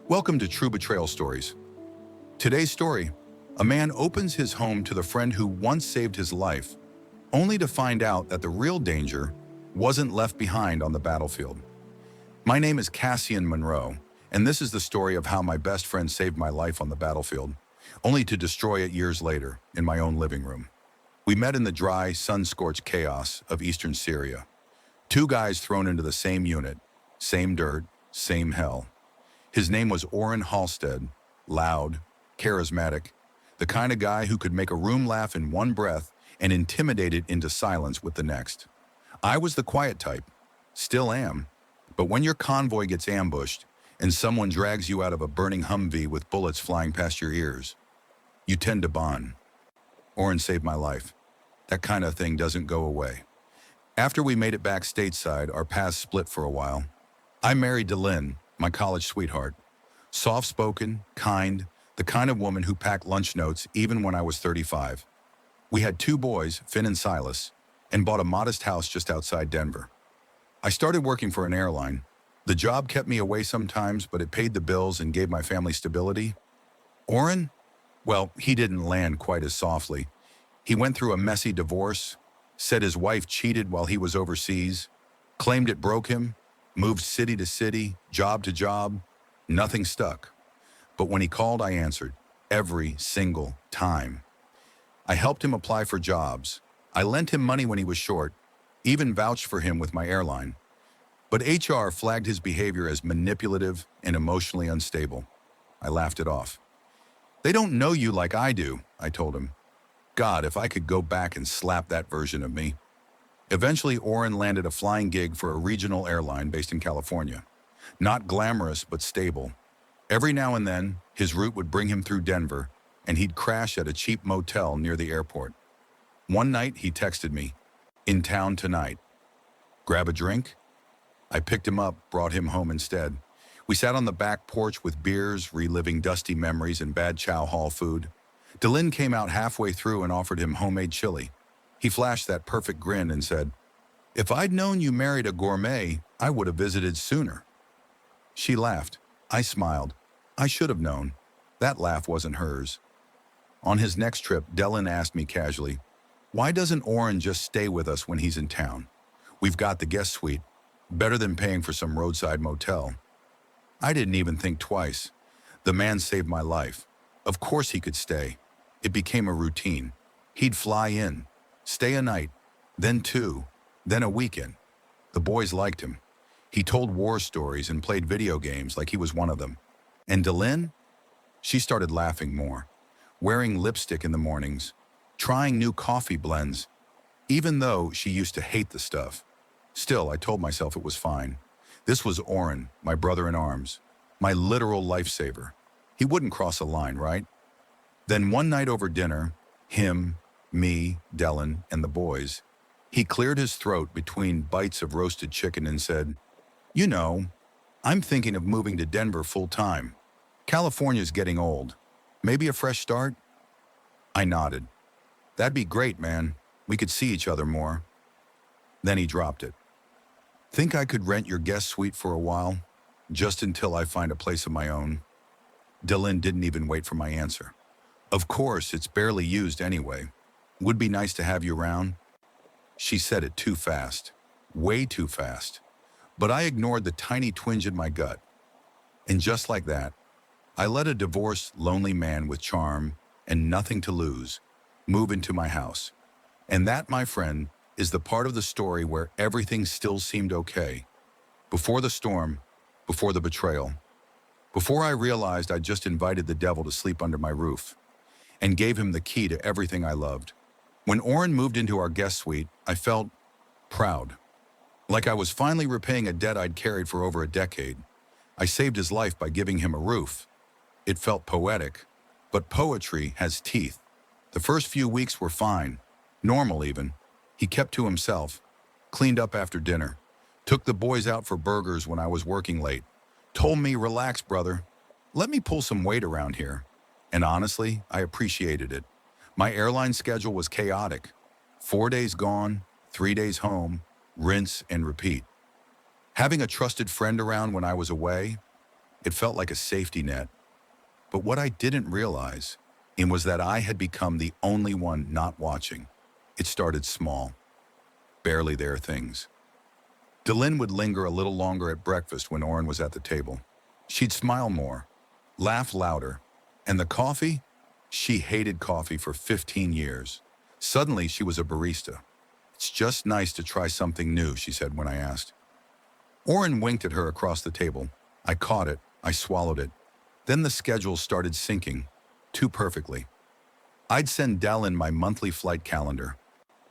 Welcome to True Betrayal Stories. Today's story, a man opens his home to the friend who once saved his life, only to find out that the real danger wasn't left behind on the battlefield. My name is Cassian Monroe, and this is the story of how my best friend saved my life on the battlefield, only to destroy it years later in my own living room. We met in the dry, sun-scorched chaos of eastern Syria. Two guys thrown into the same unit, same dirt, same hell. His name was Orrin Halstead, loud, charismatic, the kind of guy who could make a room laugh in one breath and intimidate it into silence with the next. I was the quiet type, still am, but when your convoy gets ambushed and someone drags you out of a burning Humvee with bullets flying past your ears, you tend to bond. Orrin saved my life. That kind of thing doesn't go away. After we made it back stateside, our paths split for a while. I married Delynn, my college sweetheart. Soft-spoken, kind, the kind of woman who packed lunch notes even when I was 35. We had two boys, Finn and Silas, and bought a modest house just outside Denver. I started working for an airline. The job kept me away sometimes, but it paid the bills and gave my family stability. Orrin? Well, he didn't land quite as softly. He went through a messy divorce, said his wife cheated while he was overseas, claimed it broke him, moved city to city, job to job. Nothing stuck. But when he called, I answered, every single time. I helped him apply for jobs. I lent him money when he was short, even vouched for him with my airline. But HR flagged his behavior as manipulative and emotionally unstable. I laughed it off. They don't know you like I do, I told him. God, if I could go back and slap that version of me. Eventually, Orrin landed a flying gig for a regional airline based in California. Not glamorous, but stable. Every now and then, his route would bring him through Denver, and he'd crash at a cheap motel near the airport. One night, he texted me, "In town tonight. Grab a drink?" I picked him up, brought him home instead. We sat on the back porch with beers, reliving dusty memories and bad chow hall food. Delynn came out halfway through and offered him homemade chili. He flashed that perfect grin and said, "If I'd known you married a gourmet, I would have visited sooner." She laughed. I smiled. I should have known. That laugh wasn't hers. On his next trip, Delynn asked me casually, "Why doesn't Orrin just stay with us when he's in town? We've got the guest suite. Better than paying for some roadside motel." I didn't even think twice. The man saved my life. Of course he could stay. It became a routine. He'd fly in, stay a night, then two, then a weekend. The boys liked him. He told war stories and played video games like he was one of them. And Delynn? She started laughing more, wearing lipstick in the mornings, trying new coffee blends, even though she used to hate the stuff. Still, I told myself it was fine. This was Orrin, my brother in arms, my literal lifesaver. He wouldn't cross a line, right? Then one night over dinner, him, me, Delynn, and the boys, he cleared his throat between bites of roasted chicken and said, "You know, I'm thinking of moving to Denver full-time. California's getting old. Maybe a fresh start?" I nodded. "That'd be great, man. We could see each other more." Then he dropped it. "Think I could rent your guest suite for a while, just until I find a place of my own?" Delynn didn't even wait for my answer. "Of course, it's barely used anyway. Would be nice to have you around." She said it too fast, way too fast. But I ignored the tiny twinge in my gut. And just like that, I let a divorced, lonely man with charm and nothing to lose move into my house. And that, my friend, is the part of the story where everything still seemed okay. Before the storm, before the betrayal, before I realized I'd just invited the devil to sleep under my roof and gave him the key to everything I loved. When Orrin moved into our guest suite, I felt proud. Like I was finally repaying a debt I'd carried for over a decade. I saved his life by giving him a roof. It felt poetic, but poetry has teeth. The first few weeks were fine, normal even. He kept to himself, cleaned up after dinner, took the boys out for burgers when I was working late, told me, "Relax, brother. Let me pull some weight around here." And honestly, I appreciated it. My airline schedule was chaotic. 4 days gone, 3 days home, rinse and repeat. Having a trusted friend around when I was away, It felt like a safety net. But what I didn't realize was that I had become the only one not watching. It started small, barely there things. Delynn would linger a little longer at breakfast when Oren was at the table. She'd smile more, laugh louder, and the coffee? She hated coffee for 15 years. Suddenly, she was a barista. "It's just nice to try something new," she said when I asked. Oren winked at her across the table. I caught it. I swallowed it. Then the schedule started syncing, too perfectly. I'd send Delynn my monthly flight calendar.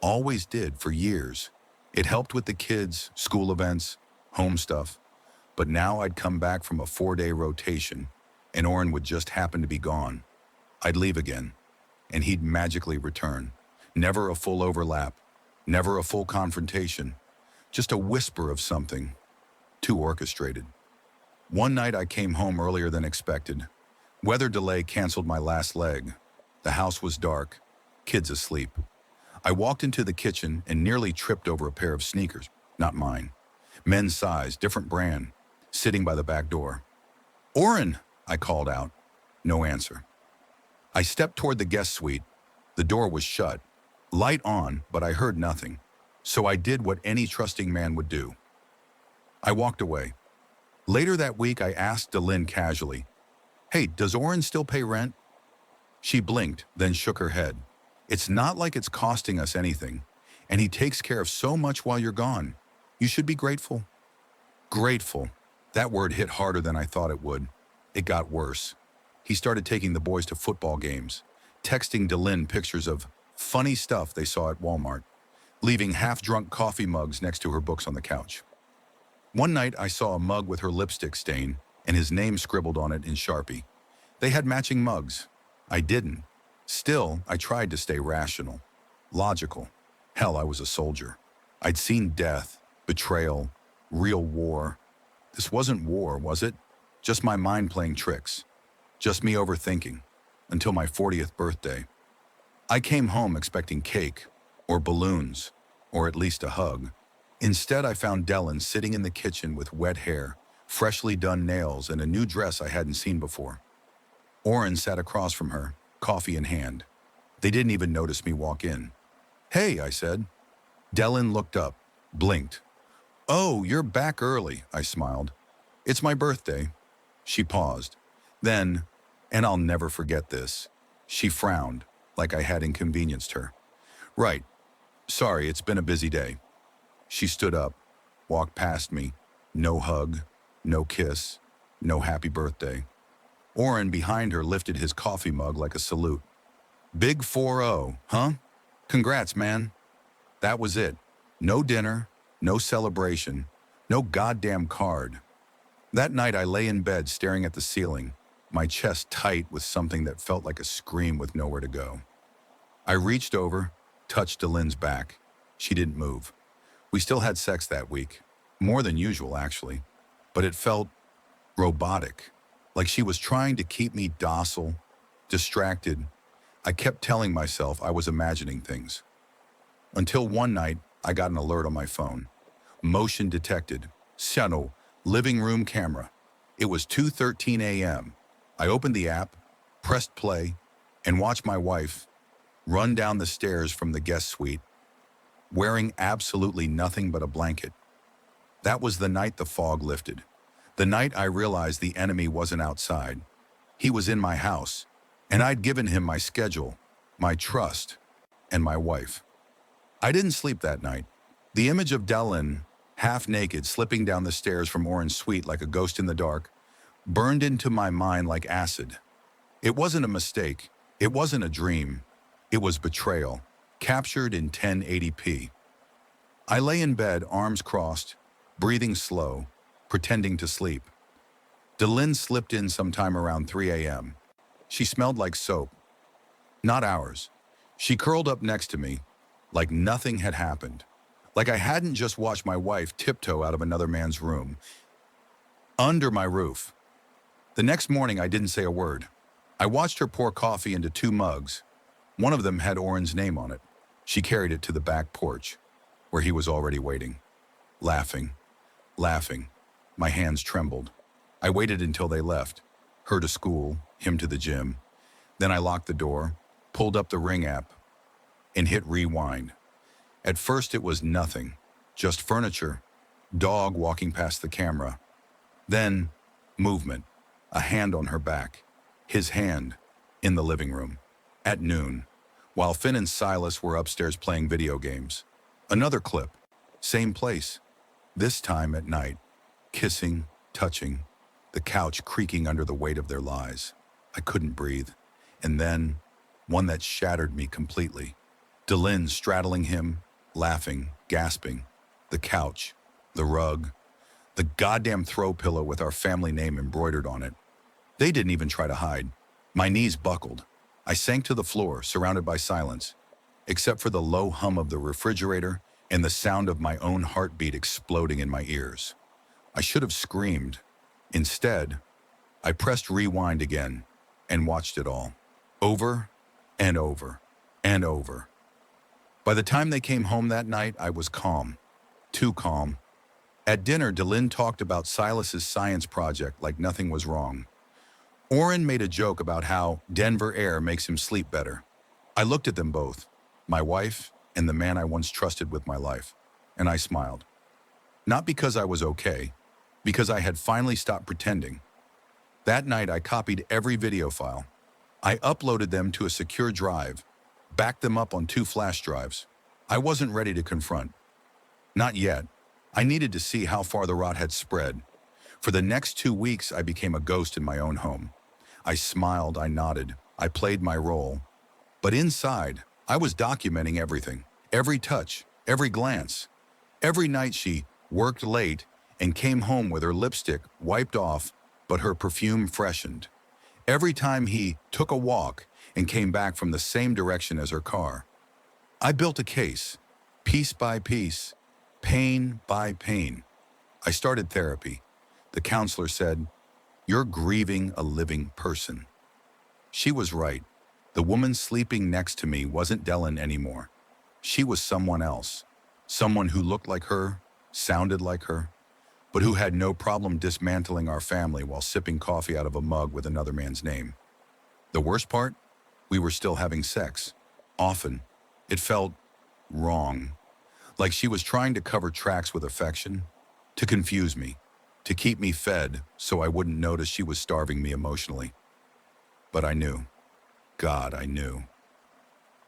Always did for years. It helped with the kids, school events, home stuff. But now I'd come back from a 4-day rotation, and Oren would just happen to be gone. I'd leave again, and he'd magically return. Never a full overlap, never a full confrontation, just a whisper of something, too orchestrated. One night I came home earlier than expected. Weather delay canceled my last leg. The house was dark, kids asleep. I walked into the kitchen and nearly tripped over a pair of sneakers, not mine. Men's size, different brand, sitting by the back door. "Oren!" I called out. No answer. I stepped toward the guest suite. The door was shut. Light on, but I heard nothing. So I did what any trusting man would do. I walked away. Later that week, I asked Delynn casually, "Hey, does Oren still pay rent?" She blinked, then shook her head. "It's not like it's costing us anything, and he takes care of so much while you're gone. You should be grateful." Grateful. That word hit harder than I thought it would. It got worse. He started taking the boys to football games, texting Delynn pictures of funny stuff they saw at Walmart, leaving half-drunk coffee mugs next to her books on the couch. One night, I saw a mug with her lipstick stain and his name scribbled on it in Sharpie. They had matching mugs. I didn't. Still, I tried to stay rational, logical. Hell, I was a soldier. I'd seen death, betrayal, real war. This wasn't war, was it? Just my mind playing tricks. Just me overthinking. Until my 40th birthday. I came home expecting cake, or balloons, or at least a hug. Instead, I found Delynn sitting in the kitchen with wet hair, freshly done nails, and a new dress I hadn't seen before. Oren sat across from her, coffee in hand. They didn't even notice me walk in. "Hey," I said. Delynn looked up, blinked. "Oh, you're back early," I smiled. "It's my birthday." She paused. Then, and I'll never forget this, she frowned, like I had inconvenienced her. "Right. Sorry, it's been a busy day." She stood up, walked past me. No hug, no kiss, no happy birthday. Oren behind her lifted his coffee mug like a salute. "Big 4-0, huh? Congrats, man." That was it. No dinner, no celebration, no goddamn card. That night I lay in bed staring at the ceiling, my chest tight with something that felt like a scream with nowhere to go. I reached over, touched Delynn's back. She didn't move. We still had sex that week. More than usual, actually. But it felt robotic, like she was trying to keep me docile, distracted. I kept telling myself I was imagining things. Until one night, I got an alert on my phone. Motion detected. Siano, living room camera. It was 2:13 a.m. I opened the app, pressed play, and watched my wife run down the stairs from the guest suite, wearing absolutely nothing but a blanket. That was the night the fog lifted. The night I realized the enemy wasn't outside. He was in my house, and I'd given him my schedule, my trust, and my wife. I didn't sleep that night. The image of Delynn, half naked, slipping down the stairs from Oren's suite like a ghost in the dark, burned into my mind like acid. It wasn't a mistake. It wasn't a dream. It was betrayal, captured in 1080p. I lay in bed, arms crossed, breathing slow, pretending to sleep. Delynn slipped in sometime around 3 a.m. She smelled like soap. Not ours. She curled up next to me, like nothing had happened. Like I hadn't just watched my wife tiptoe out of another man's room. Under my roof. The next morning, I didn't say a word. I watched her pour coffee into 2 mugs. One of them had Oren's name on it. She carried it to the back porch, where he was already waiting. Laughing. My hands trembled. I waited until they left, her to school, him to the gym. Then I locked the door, pulled up the Ring app, and hit rewind. At first it was nothing, just furniture, dog walking past the camera. Then, movement, a hand on her back, his hand, in the living room. At noon, while Finn and Silas were upstairs playing video games. Another clip, same place, this time at night, kissing, touching, the couch creaking under the weight of their lies. I couldn't breathe. And then, one that shattered me completely. Delynn straddling him, laughing, gasping. The couch, the rug, the goddamn throw pillow with our family name embroidered on it. They didn't even try to hide. My knees buckled. I sank to the floor, surrounded by silence, except for the low hum of the refrigerator and the sound of my own heartbeat exploding in my ears. I should have screamed. Instead, I pressed rewind again and watched it all. Over and over and over. By the time they came home that night, I was calm. Too calm. At dinner, Delynn talked about Silas's science project like nothing was wrong. Oren made a joke about how Denver air makes him sleep better. I looked at them both, my wife and the man I once trusted with my life, and I smiled. Not because I was okay, because I had finally stopped pretending. That night, I copied every video file. I uploaded them to a secure drive, backed them up on 2 flash drives. I wasn't ready to confront. Not yet. I needed to see how far the rot had spread. For the next 2 weeks, I became a ghost in my own home. I smiled, I nodded, I played my role. But inside, I was documenting everything. Every touch, every glance. Every night she worked late and came home with her lipstick wiped off, but her perfume freshened. Every time he took a walk and came back from the same direction as her car. I built a case, piece by piece, pain by pain. I started therapy. The counselor said, "You're grieving a living person." She was right. The woman sleeping next to me wasn't Delynn anymore. She was someone else. Someone who looked like her, sounded like her, but who had no problem dismantling our family while sipping coffee out of a mug with another man's name. The worst part? We were still having sex. Often. It felt wrong. Like she was trying to cover tracks with affection, to confuse me, to keep me fed so I wouldn't notice she was starving me emotionally. But I knew. God, I knew.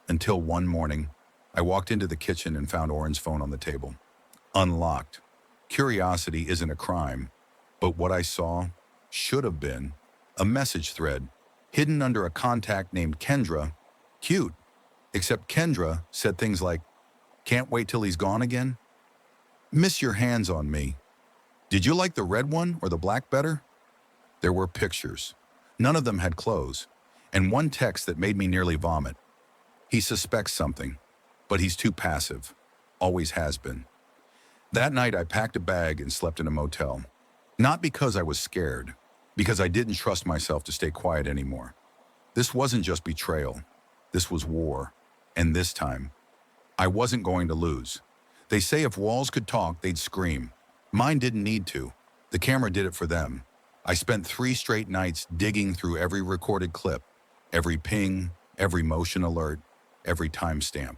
Until one morning, I walked into the kitchen and found Oren's phone on the table. Unlocked. Curiosity isn't a crime, but what I saw should have been a message thread hidden under a contact named Kendra. Cute. Except Kendra said things like, "Can't wait till he's gone again? Miss your hands on me. Did you like the red one or the black better?" There were pictures. None of them had clothes, and one text that made me nearly vomit. He suspects something, but he's too passive. Always has been. That night, I packed a bag and slept in a motel. Not because I was scared, because I didn't trust myself to stay quiet anymore. This wasn't just betrayal. This was war. And this time, I wasn't going to lose. They say if walls could talk, they'd scream. Mine didn't need to. The camera did it for them. I spent 3 straight nights digging through every recorded clip, every ping, every motion alert, every timestamp.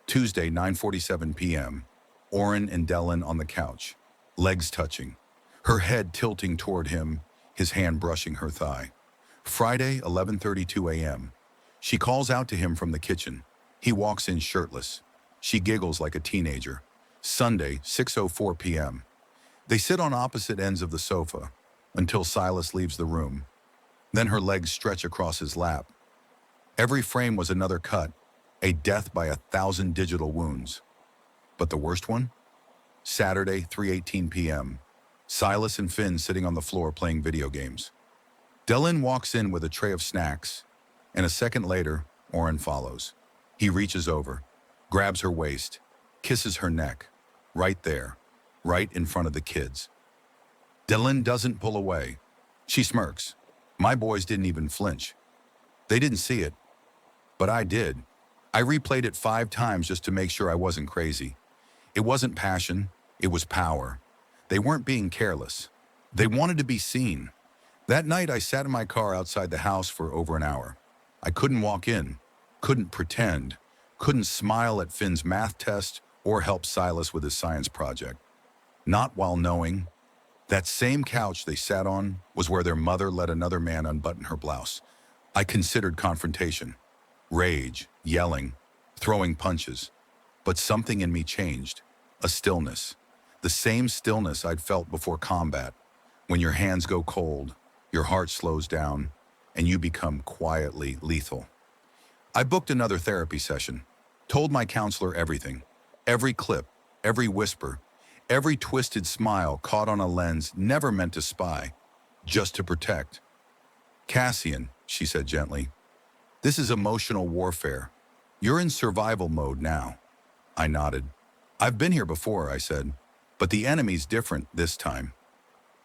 Tuesday, 9:47 p.m., Oren and Delynn on the couch, legs touching, her head tilting toward him, his hand brushing her thigh. Friday, 11:32 a.m., she calls out to him from the kitchen. He walks in shirtless. She giggles like a teenager. Sunday, 6:04 p.m. They sit on opposite ends of the sofa until Silas leaves the room. Then her legs stretch across his lap. Every frame was another cut, a death by 1,000 digital wounds. But the worst one? Saturday, 3:18 p.m. Silas and Finn sitting on the floor playing video games. Delynn walks in with a tray of snacks, and a second later, Oren follows. He reaches over, grabs her waist, kisses her neck, right there, right in front of the kids. Delynn doesn't pull away. She smirks. My boys didn't even flinch. They didn't see it, but I did. I replayed it 5 times just to make sure I wasn't crazy. It wasn't passion, it was power. They weren't being careless. They wanted to be seen, That night, I sat in my car outside the house for over an hour. I couldn't walk in, couldn't pretend, couldn't smile at Finn's math test or help Silas with his science project. Not while knowing that same couch they sat on was where their mother let another man unbutton her blouse. I considered confrontation, rage, yelling, throwing punches. But something in me changed, a stillness. The same stillness I'd felt before combat, when your hands go cold, your heart slows down, and you become quietly lethal. I booked another therapy session, told my counselor everything, every clip, every whisper, every twisted smile caught on a lens never meant to spy, just to protect. Cassian, she said gently, this is emotional warfare. You're in survival mode now. I nodded. I've been here before, I said, but the enemy's different this time.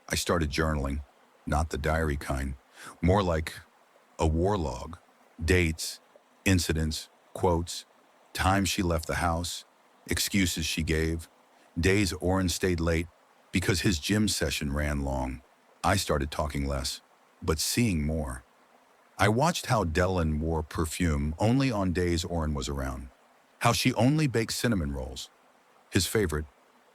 I started journaling, not the diary kind, more like a war log. Dates, incidents, quotes, times she left the house, excuses she gave, days Oren stayed late because his gym session ran long. I started talking less, but seeing more. I watched how Dylan wore perfume only on days Oren was around, how she only baked cinnamon rolls, his favorite,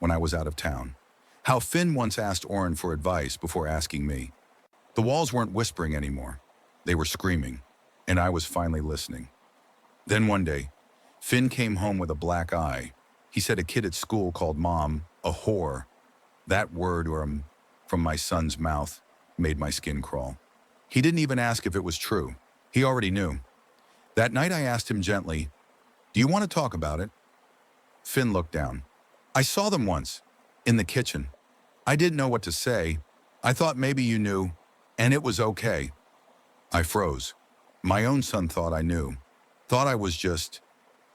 when I was out of town, how Finn once asked Oren for advice before asking me. The walls weren't whispering anymore. They were screaming, and I was finally listening. Then one day, Finn came home with a black eye. He said a kid at school called Mom a whore. That word, from my son's mouth, made my skin crawl. He didn't even ask if it was true. He already knew. That night I asked him gently, do you want to talk about it? Finn looked down. I saw them once, in the kitchen. I didn't know what to say. I thought maybe you knew, and it was okay. I froze. My own son thought I knew. Thought I was just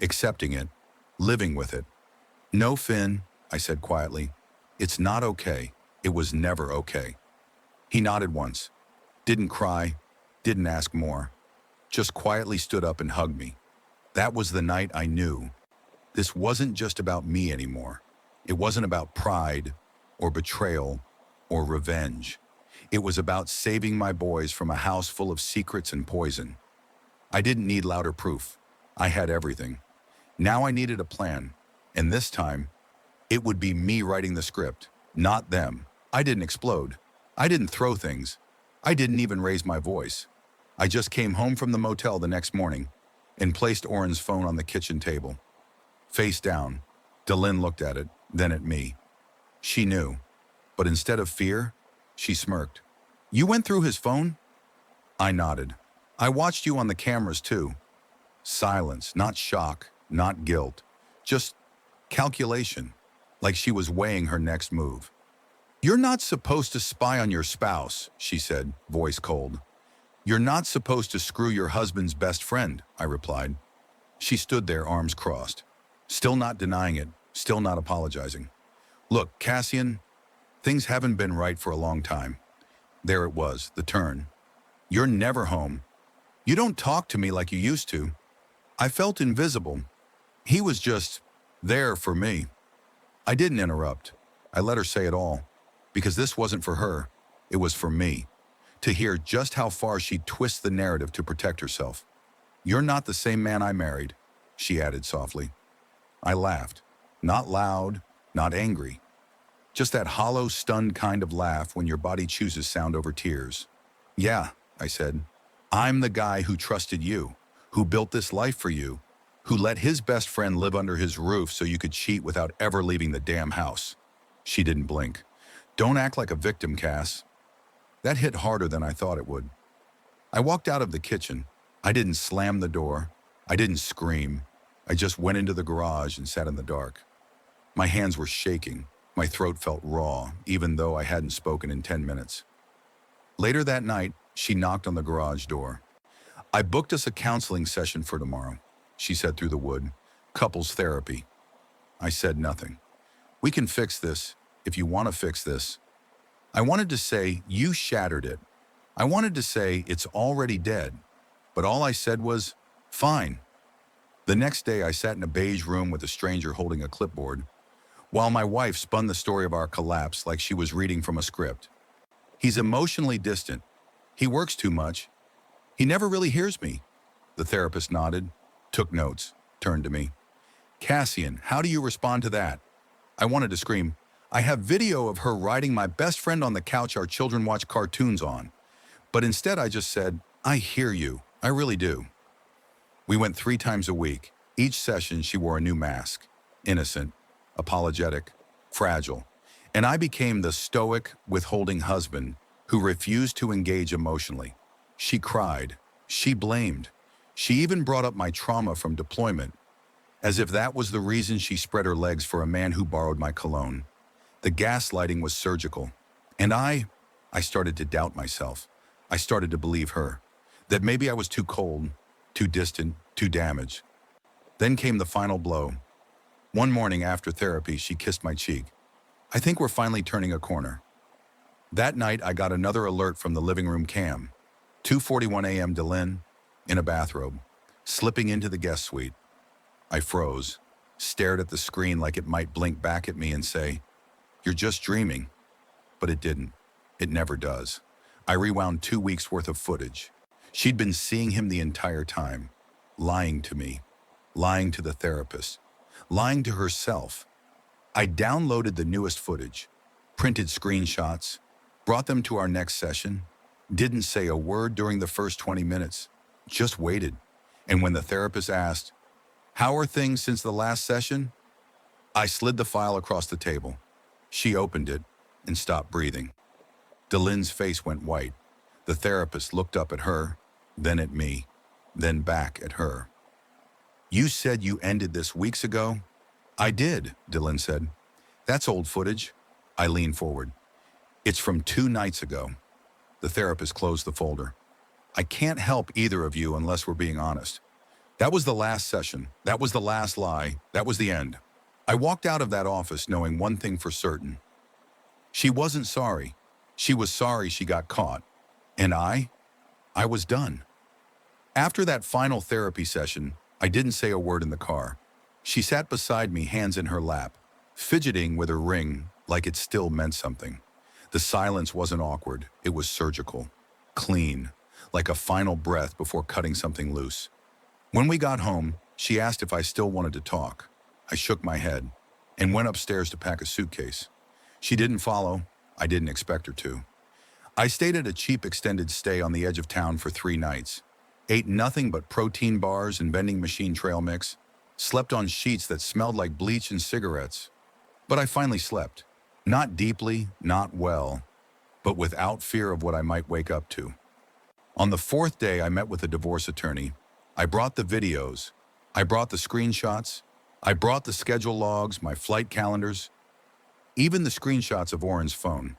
accepting it, living with it. No, Finn, I said quietly. It's not okay. It was never okay. He nodded once. Didn't cry, didn't ask more. Just quietly stood up and hugged me. That was the night I knew. This wasn't just about me anymore. It wasn't about pride or betrayal or revenge. It was about saving my boys from a house full of secrets and poison. I didn't need louder proof. I had everything. Now I needed a plan, and this time, it would be me writing the script, not them. I didn't explode. I didn't throw things. I didn't even raise my voice. I just came home from the motel the next morning and placed Oren's phone on the kitchen table. Face down, Dylan looked at it, then at me. She knew, but instead of fear, she smirked. You went through his phone? I nodded. I watched you on the cameras too. Silence, not shock, not guilt, just calculation, like she was weighing her next move. You're not supposed to spy on your spouse, she said, voice cold. You're not supposed to screw your husband's best friend, I replied. She stood there, arms crossed, still not denying it, still not apologizing. Look, Cassian, things haven't been right for a long time. There it was, the turn. You're never home. You don't talk to me like you used to. I felt invisible. He was just there for me. I didn't interrupt. I let her say it all. Because this wasn't for her, it was for me, to hear just how far she'd twist the narrative to protect herself. You're not the same man I married, she added softly. I laughed, not loud, not angry. Just that hollow, stunned kind of laugh when your body chooses sound over tears. Yeah, I said, I'm the guy who trusted you, who built this life for you, who let his best friend live under his roof so you could cheat without ever leaving the damn house. She didn't blink. Don't act like a victim, Cass. That hit harder than I thought it would. I walked out of the kitchen. I didn't slam the door. I didn't scream. I just went into the garage and sat in the dark. My hands were shaking. My throat felt raw, even though I hadn't spoken in 10 minutes. Later that night, she knocked on the garage door. I booked us a counseling session for tomorrow, she said through the wood. Couples therapy. I said nothing. We can fix this. If you want to fix this. I wanted to say, you shattered it. I wanted to say, it's already dead. But all I said was, fine. The next day, I sat in a beige room with a stranger holding a clipboard, while my wife spun the story of our collapse like she was reading from a script. He's emotionally distant, He works too much. He never really hears me. The therapist nodded, took notes, turned to me. Cassian, how do you respond to that? I wanted to scream. I have video of her riding my best friend on the couch our children watch cartoons on. But instead I just said, I hear you. I really do. We went 3 times a week. Each session she wore a new mask. Innocent, apologetic, fragile. And I became the stoic, withholding husband who refused to engage emotionally. She cried. She blamed. She even brought up my trauma from deployment, as if that was the reason she spread her legs for a man who borrowed my cologne. The gaslighting was surgical. And I started to doubt myself. I started to believe her, that maybe I was too cold, too distant, too damaged. Then came the final blow. One morning after therapy, she kissed my cheek. I think we're finally turning a corner. That night, I got another alert from the living room cam. 2:41 a.m. Delin, in a bathrobe, slipping into the guest suite. I froze, stared at the screen like it might blink back at me and say, "You're just dreaming." But it didn't. It never does. I rewound 2 weeks worth of footage. She'd been seeing him the entire time, lying to me, lying to the therapist, lying to herself. I downloaded the newest footage, printed screenshots, brought them to our next session, didn't say a word during the first 20 minutes, just waited. And when the therapist asked, "How are things since the last session?" I slid the file across the table. She opened it and stopped breathing. Delin's face went white. The therapist looked up at her, then at me, then back at her. "You said you ended this weeks ago?" "I did," Delin said. "That's old footage." I leaned forward. "It's from 2 nights ago." The therapist closed the folder. "I can't help either of you unless we're being honest. That was the last session. That was the last lie. That was the end." I walked out of that office knowing one thing for certain. She wasn't sorry. She was sorry she got caught. And I was done. After that final therapy session, I didn't say a word in the car. She sat beside me, hands in her lap, fidgeting with her ring like it still meant something. The silence wasn't awkward. It was surgical, clean, like a final breath before cutting something loose. When we got home, she asked if I still wanted to talk. I shook my head and went upstairs to pack a suitcase. She didn't follow. I didn't expect her to. I stayed at a cheap extended stay on the edge of town for 3 nights, ate nothing but protein bars and vending machine trail mix, slept on sheets that smelled like bleach and cigarettes. But I finally slept. Not deeply, not well, but without fear of what I might wake up to. On the 4th day, I met with a divorce attorney. I brought the videos. I brought the screenshots. I brought the schedule logs, my flight calendars, even the screenshots of Oren's phone.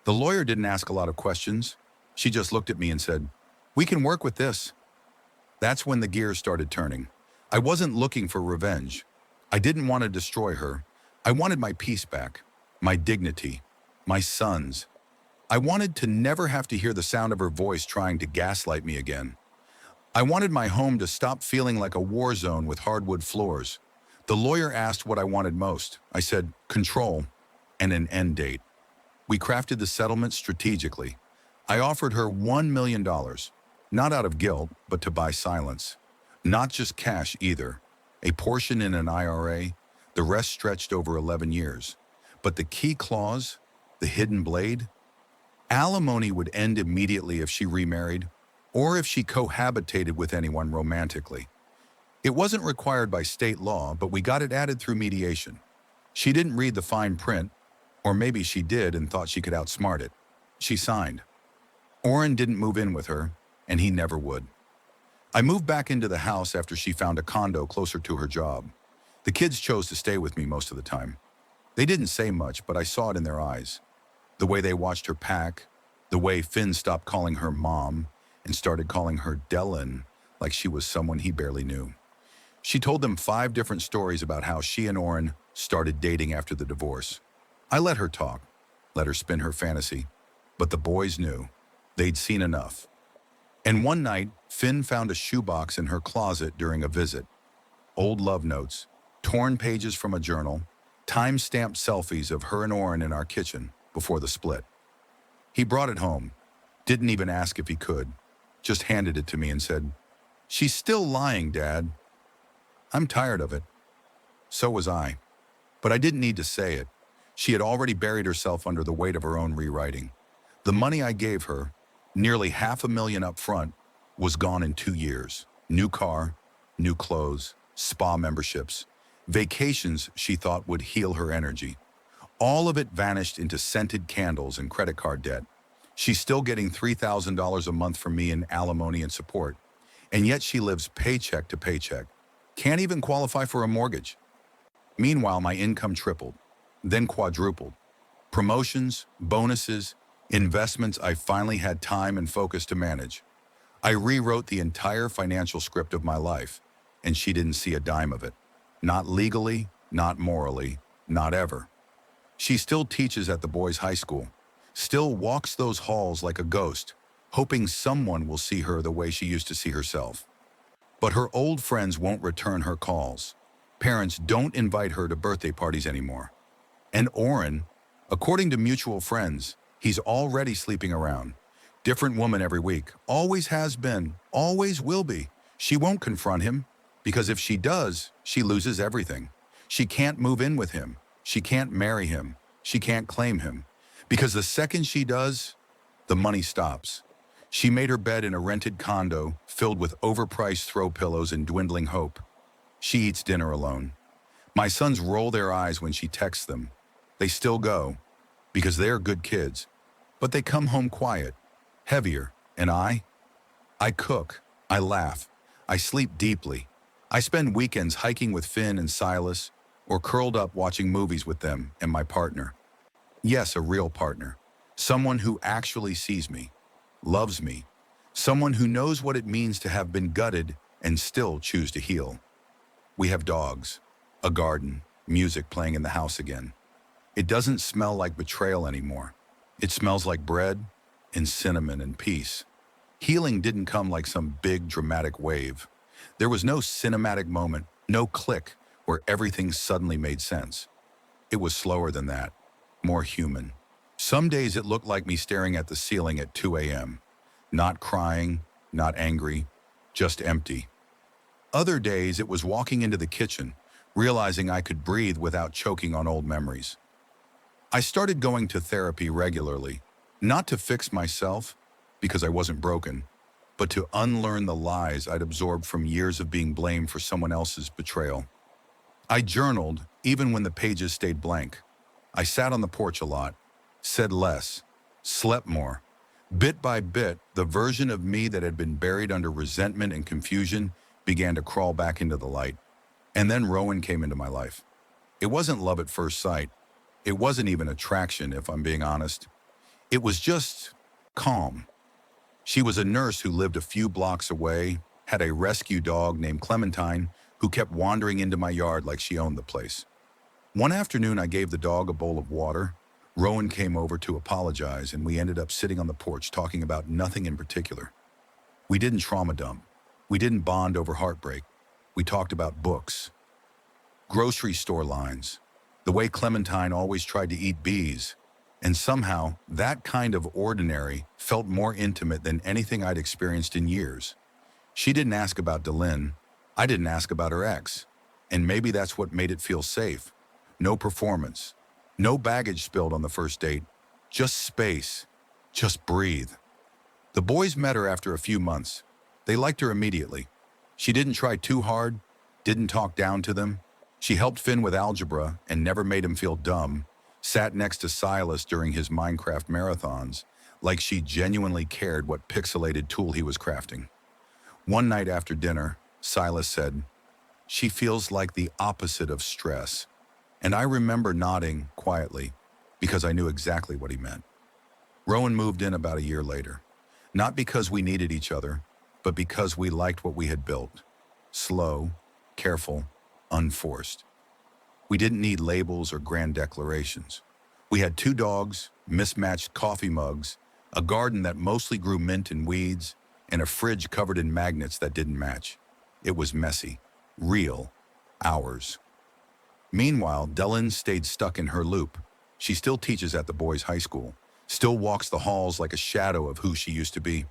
The lawyer didn't ask a lot of questions. She just looked at me and said, "We can work with this." That's when the gears started turning. I wasn't looking for revenge. I didn't want to destroy her. I wanted my peace back, my dignity, my sons. I wanted to never have to hear the sound of her voice trying to gaslight me again. I wanted my home to stop feeling like a war zone with hardwood floors. The lawyer asked what I wanted most. I said, control and an end date. We crafted the settlement strategically. I offered her $1 million, not out of guilt, but to buy silence. Not just cash either. A portion in an IRA, the rest stretched over 11 years. But the key clause, the hidden blade, alimony would end immediately if she remarried, or if she cohabitated with anyone romantically. It wasn't required by state law, but we got it added through mediation. She didn't read the fine print, or maybe she did and thought she could outsmart it. She signed. Oren didn't move in with her, and he never would. I moved back into the house after she found a condo closer to her job. The kids chose to stay with me most of the time. They didn't say much, but I saw it in their eyes. The way they watched her pack, the way Finn stopped calling her mom and started calling her Delin like she was someone he barely knew. She told them 5 different stories about how she and Oren started dating after the divorce. I let her talk, let her spin her fantasy, but the boys knew. They'd seen enough. And one night, Finn found a shoebox in her closet during a visit. Old love notes, torn pages from a journal, time-stamped selfies of her and Oren in our kitchen before the split. He brought it home, Didn't even ask if he could. Just handed it to me and said, "She's still lying, Dad." I'm tired of it. So was I. But I didn't need to say it. She had already buried herself under the weight of her own rewriting. The money I gave her, nearly $500,000 up front, was gone in 2 years. New car, new clothes, spa memberships, vacations she thought would heal her energy. All of it vanished into scented candles and credit card debt. She's still getting $3,000 a month from me in alimony and support, and yet she lives paycheck to paycheck. Can't even qualify for a mortgage. Meanwhile, my income tripled, then quadrupled. Promotions, bonuses, investments I finally had time and focus to manage. I rewrote the entire financial script of my life, and she didn't see a dime of it. Not legally, not morally, not ever. She still teaches at the boys' high school, still walks those halls like a ghost, hoping someone will see her the way she used to see herself. But her old friends won't return her calls. Parents don't invite her to birthday parties anymore. And Orrin, according to mutual friends, he's already sleeping around. Different woman every week, always has been, always will be. She won't confront him, because if she does, she loses everything. She can't move in with him. She can't marry him. She can't claim him. Because the second she does, the money stops. She made her bed in a rented condo filled with overpriced throw pillows and dwindling hope. She eats dinner alone. My sons roll their eyes when she texts them. They still go, because they're good kids. But they come home quiet, heavier, and I cook, I laugh, I sleep deeply. I spend weekends hiking with Finn and Silas, or curled up watching movies with them and my partner. Yes, a real partner. Someone who actually sees me, loves me, someone who knows what it means to have been gutted and still choose to heal. We have dogs, a garden, music playing in the house again. It doesn't smell like betrayal anymore. It smells like bread and cinnamon and peace. Healing didn't come like some big dramatic wave. There was no cinematic moment, no click where everything suddenly made sense. It was slower than that, more human. Some days it looked like me staring at the ceiling at 2 a.m., not crying, not angry, just empty. Other days it was walking into the kitchen, realizing I could breathe without choking on old memories. I started going to therapy regularly, not to fix myself, because I wasn't broken, but to unlearn the lies I'd absorbed from years of being blamed for someone else's betrayal. I journaled, even when the pages stayed blank. I sat on the porch a lot, said less, slept more. Bit by bit, the version of me that had been buried under resentment and confusion began to crawl back into the light. And then Rowan came into my life. It wasn't love at first sight. It wasn't even attraction, if I'm being honest. It was just calm. She was a nurse who lived a few blocks away, had a rescue dog named Clementine who kept wandering into my yard like she owned the place. One afternoon, I gave the dog a bowl of water. Rowan came over to apologize, and we ended up sitting on the porch talking about nothing in particular. We didn't trauma dump. We didn't bond over heartbreak. We talked about books, grocery store lines, the way Clementine always tried to eat bees, and somehow that kind of ordinary felt more intimate than anything I'd experienced in years. She didn't ask about Delynn. I didn't ask about her ex. And maybe that's what made it feel safe. No performance. No baggage spilled on the first date. Just space. Just breathe. The boys met her after a few months. They liked her immediately. She didn't try too hard, didn't talk down to them. She helped Finn with algebra and never made him feel dumb, sat next to Silas during his Minecraft marathons, like she genuinely cared what pixelated tool he was crafting. One night after dinner, Silas said, "She feels like the opposite of stress." And I remember nodding quietly, because I knew exactly what he meant. Rowan moved in about a year later, not because we needed each other, but because we liked what we had built. Slow, careful, unforced. We didn't need labels or grand declarations. We had 2 dogs, mismatched coffee mugs, a garden that mostly grew mint and weeds, and a fridge covered in magnets that didn't match. It was messy, real, ours. Meanwhile, Delynn stayed stuck in her loop. She still teaches at the boys' high school, still walks the halls like a shadow of who she used to be.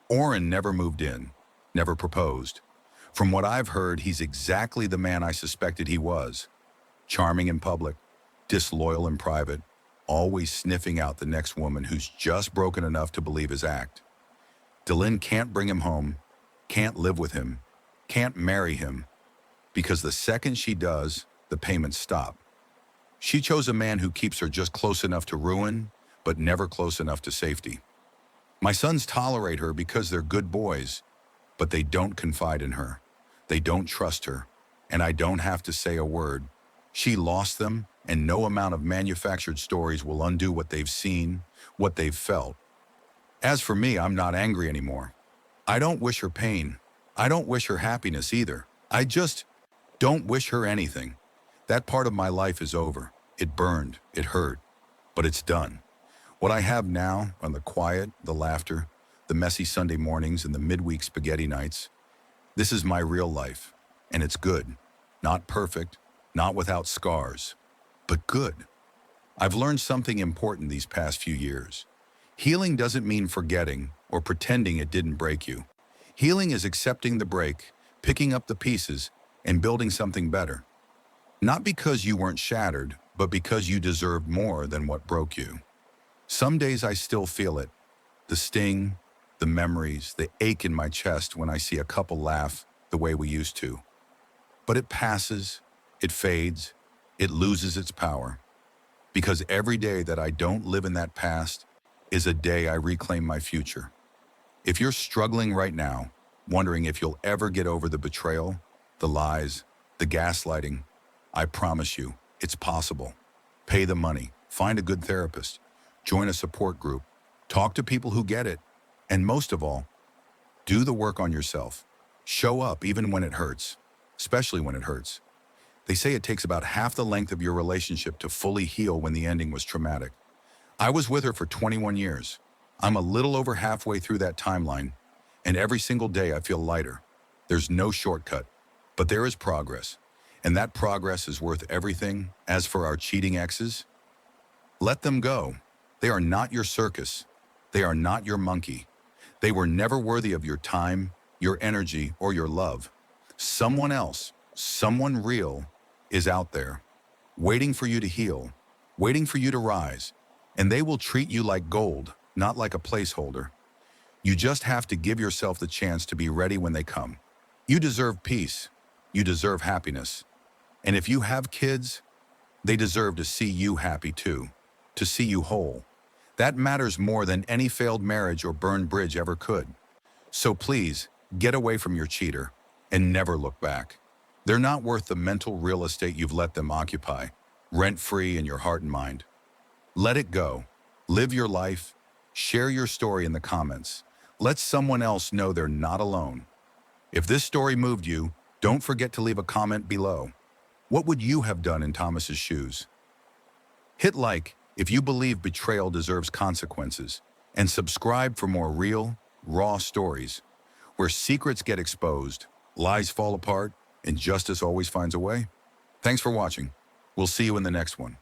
Orrin never moved in, never proposed. From what I've heard, he's exactly the man I suspected he was. Charming in public, disloyal in private, always sniffing out the next woman who's just broken enough to believe his act. Delynn can't bring him home, can't live with him, can't marry him, because the second she does, the payments stop. She chose a man who keeps her just close enough to ruin, but never close enough to safety. My sons tolerate her because they're good boys, but they don't confide in her. They don't trust her, and I don't have to say a word. She lost them, and no amount of manufactured stories will undo what they've seen, what they've felt. As for me, I'm not angry anymore. I don't wish her pain. I don't wish her happiness either. I just don't wish her anything. That part of my life is over. It burned, it hurt, but it's done. What I have now are the quiet, the laughter, the messy Sunday mornings and the midweek spaghetti nights. This is my real life, and it's good. Not perfect, not without scars, but good. I've learned something important these past few years. Healing doesn't mean forgetting or pretending it didn't break you. Healing is accepting the break, picking up the pieces, and building something better. Not because you weren't shattered, but because you deserved more than what broke you. Some days I still feel it. The sting, the memories, the ache in my chest when I see a couple laugh the way we used to. But it passes, it fades, it loses its power. Because every day that I don't live in that past is a day I reclaim my future. If you're struggling right now, wondering if you'll ever get over the betrayal, the lies, the gaslighting, I promise you, it's possible. Pay the money, find a good therapist, join a support group, talk to people who get it, and most of all, do the work on yourself. Show up even when it hurts, especially when it hurts. They say it takes about half the length of your relationship to fully heal when the ending was traumatic. I was with her for 21 years. I'm a little over halfway through that timeline, and every single day I feel lighter. There's no shortcut, but there is progress, and that progress is worth everything. As for our cheating exes, let them go. They are not your circus. They are not your monkey. They were never worthy of your time, your energy, or your love. Someone else, someone real, is out there, waiting for you to heal, waiting for you to rise, and they will treat you like gold, not like a placeholder. You just have to give yourself the chance to be ready when they come. You deserve peace. You deserve happiness. And if you have kids, they deserve to see you happy too, to see you whole. That matters more than any failed marriage or burned bridge ever could. So please, get away from your cheater and never look back. They're not worth the mental real estate you've let them occupy, rent-free in your heart and mind. Let it go. Live your life. Share your story in the comments. Let someone else know they're not alone. If this story moved you, don't forget to leave a comment below. What would you have done in Thomas's shoes? Hit like if you believe betrayal deserves consequences, and subscribe for more real, raw stories, where secrets get exposed, lies fall apart, and justice always finds a way. Thanks for watching. We'll see you in the next one.